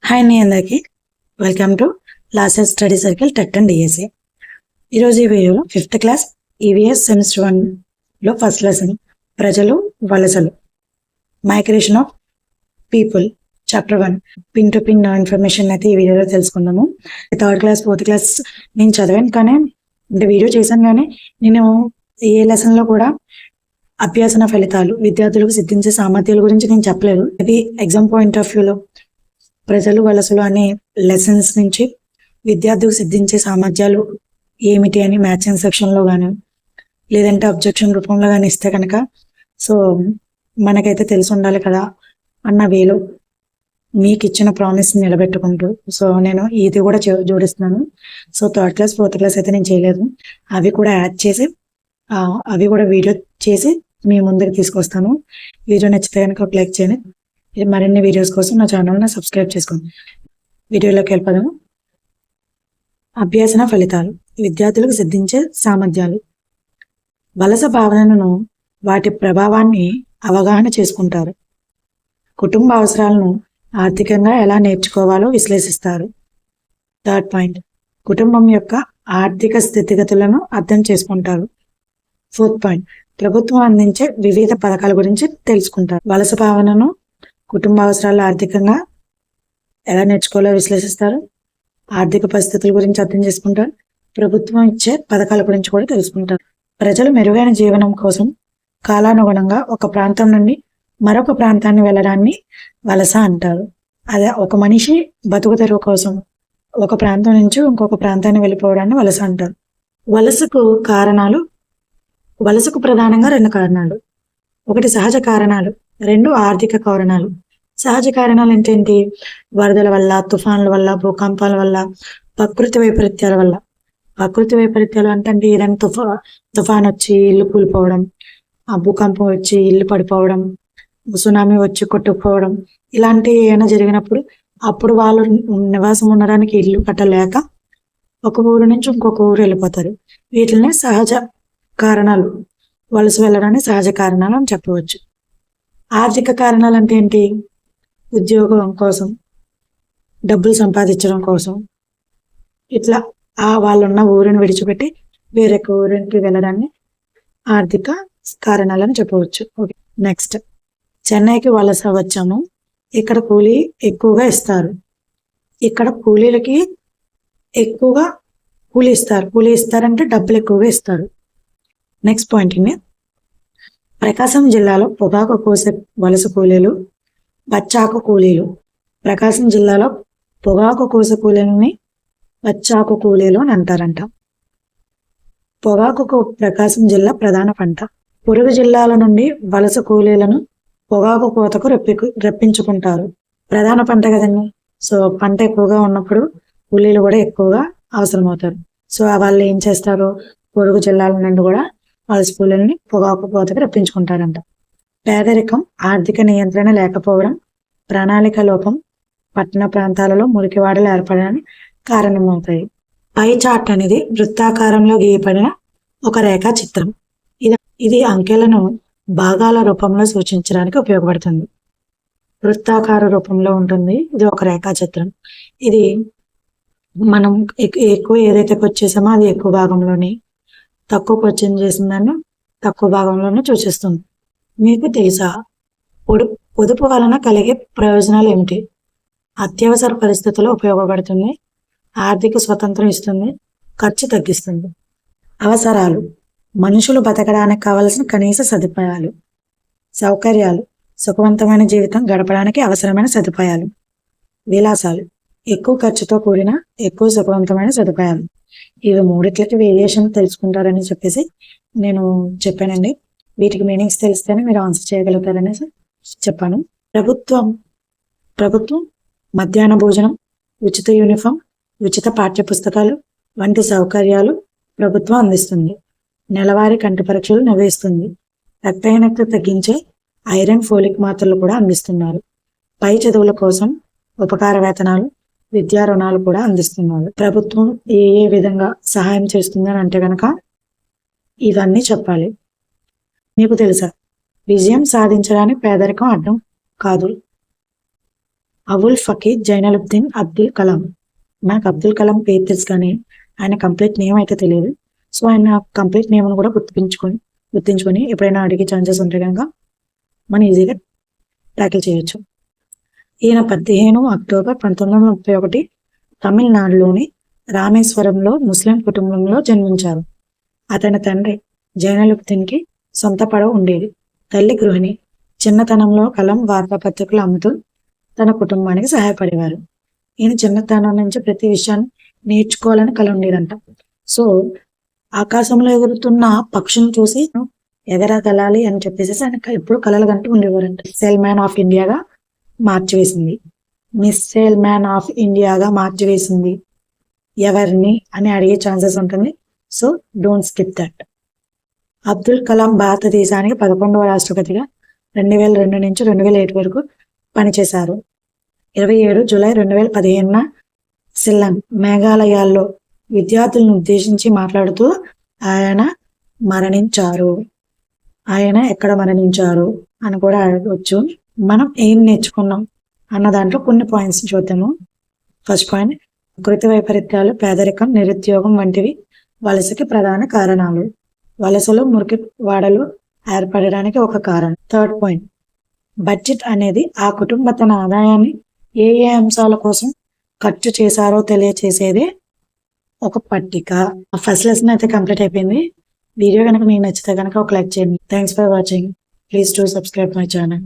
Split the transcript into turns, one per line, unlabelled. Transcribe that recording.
Hi అండి అందరికీ welcome to లాసెస్ study circle TET and DSA. ఈరోజు ఈ వీడియోలో 5th క్లాస్ ఈవీఎస్ సెమిస్టర్ 1లో ఫస్ట్ లెసన్ ప్రజలు వలసలు migration of people chapter 1 pin to pin information అయితే ఈ వీడియోలో తెలుసుకుందాము. 3rd క్లాస్ 4th క్లాస్ నేను చదివాను, కానీ అంటే వీడియో చేశాను, కానీ నేను ఏ లెసన్లో కూడా అభ్యాసన ఫలితాలు విద్యార్థులకు సిద్ధించే సామర్థ్యాల గురించి నేను చెప్పలేదు. ఇది ఎగ్జామ్ పాయింట్ ఆఫ్ వ్యూలో ప్రజలు వలసలు అనే లెసన్స్ నుంచి విద్యార్థులకు సిద్ధించే సామర్థ్యాలు ఏమిటి అని మ్యాథ్స్ సెక్షన్లో కానీ లేదంటే అబ్జెక్షన్ రూపంలో కానీ ఇస్తే కనుక సో మనకైతే తెలిసి ఉండాలి కదా అన్న వేలో మీకు ఇచ్చిన ప్రామిస్ నిలబెట్టుకుంటూ సో నేను ఇది కూడా జోడిస్తున్నాను. So 3rd class 4th class అయితే నేను చేయలేదు, అవి కూడా యాడ్ చేసి అవి కూడా వీడియో చేసి మీ ముందుకు తీసుకొస్తాను. వీడియో నచ్చితే కనుక ఒక లైక్ చేయండి. మరిన్ని వీడియోస్ కోసం నా ఛానల్ని సబ్స్క్రైబ్ చేసుకోండి. వీడియోలోకి వెళ్ళిపోదాము. అభ్యాసన ఫలితాలు విద్యార్థులకు సిద్ధించే సామర్థ్యాలు. వలస భావనను వాటి ప్రభావాన్ని అవగాహన చేసుకుంటారు. కుటుంబ అవసరాలను ఆర్థికంగా ఎలా నేర్చుకోవాలో విశ్లేషిస్తారు. 3rd పాయింట్ కుటుంబం యొక్క ఆర్థిక స్థితిగతులను అర్థం చేసుకుంటారు. 4th పాయింట్ ప్రభుత్వం అందించే వివిధ పథకాల గురించి తెలుసుకుంటారు. వలస భావనను కుటుంబ అవసరాలు ఆర్థికంగా ఎలా నేర్చుకోవాలో విశ్లేషిస్తారు. ఆర్థిక పరిస్థితుల గురించి అర్థం చేసుకుంటారు. ప్రభుత్వం ఇచ్చే పథకాల గురించి కూడా తెలుసుకుంటారు. ప్రజలు మెరుగైన జీవనం కోసం కాలానుగుణంగా ఒక ప్రాంతం నుండి మరొక ప్రాంతాన్ని వెళ్ళడాన్ని వలస అంటారు. అదే ఒక మనిషి బతుకు తెరువు కోసం ఒక ప్రాంతం నుంచి ఇంకొక ప్రాంతాన్ని వెళ్ళిపోవడాన్ని వలస అంటారు. వలసకు ప్రధానంగా 2 కారణాలు. 1 సహజ కారణాలు, 2 ఆర్థిక కారణాలు. సహజ కారణాలు ఏంటంటే వరదల వల్ల, తుఫాన్ల వల్ల, భూకంపాల వల్ల, ప్రకృతి వైపరీత్యాల వల్ల. ప్రకృతి వైపరీత్యాలు అంటే ఏదైనా తుఫాన్ వచ్చి ఇల్లు కూలిపోవడం, ఆ భూకంపం వచ్చి ఇల్లు పడిపోవడం, సునామీ వచ్చి కొట్టుకుపోవడం, ఇలాంటివి ఏమైనా జరిగినప్పుడు అప్పుడు వాళ్ళు నివాసం ఉండడానికి ఇల్లు కట్టలేక ఒక ఊరు నుంచి ఇంకొక ఊరు వెళ్ళిపోతారు. వీటినే సహజ కారణాలు, వలస వెళ్ళడానికి సహజ కారణాలు అని చెప్పవచ్చు. ఆర్థిక కారణాలు అంటే ఏంటి? ఉద్యోగం కోసం, డబ్బులు సంపాదించడం కోసం, ఇట్లా వాళ్ళున్న ఊరిని విడిచిపెట్టి వేరే ఊరికి వెళ్ళడాన్ని ఆర్థిక కారణాలని చెప్పవచ్చు. ఓకే, నెక్స్ట్ చెన్నైకి వలస వచ్చాము. ఇక్కడ కూలీ ఎక్కువగా ఇస్తారు. ఇక్కడ కూలీలకి ఎక్కువగా కూలీ ఇస్తారంటే డబ్బులు ఎక్కువగా ఇస్తారు. నెక్స్ట్ పాయింట్ అండి, ప్రకాశం జిల్లాలో పొగాకు కోసే వలస కూలీలు బచ్చాకు కూలీలు. ప్రకాశం జిల్లాలో పొగాకు కోసే కూలీలని బచ్చాకు కూలీలు అని అంటారంట. పొగాకు ప్రకాశం జిల్లా ప్రధాన పంట. పొరుగు జిల్లాల నుండి వలస కూలీలను పొగాకు కోతకు రప్పించుకుంటారు. ప్రధాన పంట కదండి, సో పంట ఎక్కువగా ఉన్నప్పుడు కూలీలు కూడా ఎక్కువగా అవసరమవుతారు. సో వాళ్ళు ఏం చేస్తారు, పొరుగు జిల్లాల నుండి కూడా వలస కూలీలని పొగాకు కోతకు రప్పించుకుంటారంట. పేదరికం, ఆర్థిక నియంత్రణ లేకపోవడం, ప్రణాళిక లోపం పట్టణ ప్రాంతాలలో మురికివాడలు ఏర్పడడానికి కారణమవుతాయి. పై చార్ట్ అనేది వృత్తాకారంలో గీయబడిన ఒక రేఖా చిత్రం. ఇది అంకెలను భాగాల రూపంలో సూచించడానికి ఉపయోగపడుతుంది. వృత్తాకార రూపంలో ఉంటుంది. ఇది ఒక రేఖా చిత్రం. ఇది మనం ఎక్కువ ఏదైతే వచ్చేసామో అది ఎక్కువ భాగంలోని, తక్కువ క్వశ్చన్ చేసిందాన్ని తక్కువ భాగంలోనే సూచిస్తుంది. మీకు తెలుసా పొదుపు వలన కలిగే ప్రయోజనాలు ఏమిటి? అత్యవసర పరిస్థితుల్లో ఉపయోగపడుతుంది, ఆర్థిక స్వతంత్రం ఇస్తుంది, ఖర్చు తగ్గిస్తుంది. అవసరాలు, మనుషులు బతకడానికి కావలసిన కనీస సదుపాయాలు. సౌకర్యాలు, సుఖవంతమైన జీవితం గడపడానికి అవసరమైన సదుపాయాలు. విలాసాలు, ఎక్కువ ఖర్చుతో కూడిన ఎక్కువ సుఖవంతమైన సదుపాయాలు. ఇవి 3కి వేరియేషన్ తెలుసుకుంటారని చెప్పేసి నేను చెప్పానండి. వీటికి మీనింగ్స్ తెలిస్తేనే మీరు ఆన్సర్ చేయగలుగుతారనేసి చెప్పాను. ప్రభుత్వం మధ్యాహ్న భోజనం, ఉచిత యూనిఫామ్, ఉచిత పాఠ్య పుస్తకాలు వంటి సౌకర్యాలు ప్రభుత్వం అందిస్తుంది. నెలవారీ కంటి పరీక్షలు నిర్వహిస్తుంది. రక్తహీనత తగ్గించే ఐరన్, ఫోలిక్ మాత్రలు కూడా అందిస్తున్నారు. పై చదువుల కోసం ఉపకార వేతనాలు, విద్యా రుణాలు కూడా అందిస్తున్నారు. ప్రభుత్వం ఏ విధంగా సహాయం చేస్తుందని అంటే కనుక ఇవన్నీ చెప్పాలి. మీకు తెలుసా, విజయం సాధించడానికి పేదరికం అడ్డం కాదు. అబుల్ ఫకీర్ జైనలుబ్దీన్ అబ్దుల్ కలాం. మనకు అబ్దుల్ కలాం పేరు తెలుసు కానీ ఆయన కంప్లీట్ నేమ్ అయితే తెలియదు. సో ఆయన కంప్లీట్ నేమ్ను కూడా గుర్తించుకొని ఎప్పుడైనా అడిగే ఛాన్సెస్ ఉంటే కనుక మనం ఈజీగా ట్యాకిల్ చేయొచ్చు. ఈయన 15 అక్టోబర్ 1931 తమిళనాడులోని రామేశ్వరంలో ముస్లిం కుటుంబంలో జన్మించారు. అతని తండ్రి జైనలుబ్దీన్కి సొంత పడవ ఉండేది. తల్లి గృహిణి. చిన్నతనంలో కలాం వార్తాపత్రికలు అమ్ముతూ తన కుటుంబానికి సహాయపడేవారు. ఈయన చిన్నతనం నుంచి ప్రతి విషయాన్ని నేర్చుకోవాలని కల ఉండేదంట. సో ఆకాశంలో ఎగురుతున్న పక్షులను చూసి ఎగరగలాలి అని చెప్పేసి ఆయన ఎప్పుడు కలలు కంటూ ఉండేవారంట. మిస్సైల్ మ్యాన్ ఆఫ్ ఇండియాగా మార్చివేసింది. మిస్సైల్ మ్యాన్ ఆఫ్ ఇండియాగా మార్చివేసింది ఎవరిని అని అడిగే ఛాన్సెస్ ఉంటుంది. So don't skip that. Abdul Kalam భారతదేశానికి 11వ రాష్ట్రపతిగా 2002 నుంచి 2007 వరకు పనిచేశారు. 27 జూలై 2015 షిల్లాంగ్ మేఘాలయాల్లో విద్యార్థులను ఉద్దేశించి మాట్లాడుతూ ఆయన మరణించారు. ఆయన ఎక్కడ మరణించారు అని కూడా అడగవచ్చు. మనం ఏం నేర్చుకున్నాం అన్న దాంట్లో కొన్ని పాయింట్స్ చూద్దాము. ఫస్ట్ పాయింట్, ప్రకృతి వైపరీత్యాలు, పేదరికం, నిరుద్యోగం వంటివి వలసకి ప్రధాన కారణాలు. వలసలో మురికి వాడలు ఏర్పడడానికి ఒక కారణం. థర్డ్ పాయింట్, బడ్జెట్ అనేది ఆ కుటుంబ తన ఆదాయాన్ని ఏ ఏ అంశాల కోసం ఖర్చు చేశారో తెలియచేసేదే ఒక పట్టిక. ఫస్ట్ లెసన్ అయితే కంప్లీట్ అయిపోయింది. వీడియో కనుక మీకు నచ్చితే కనుక ఒక లైక్ చేయండి. Thanks for watching. Please do subscribe my channel.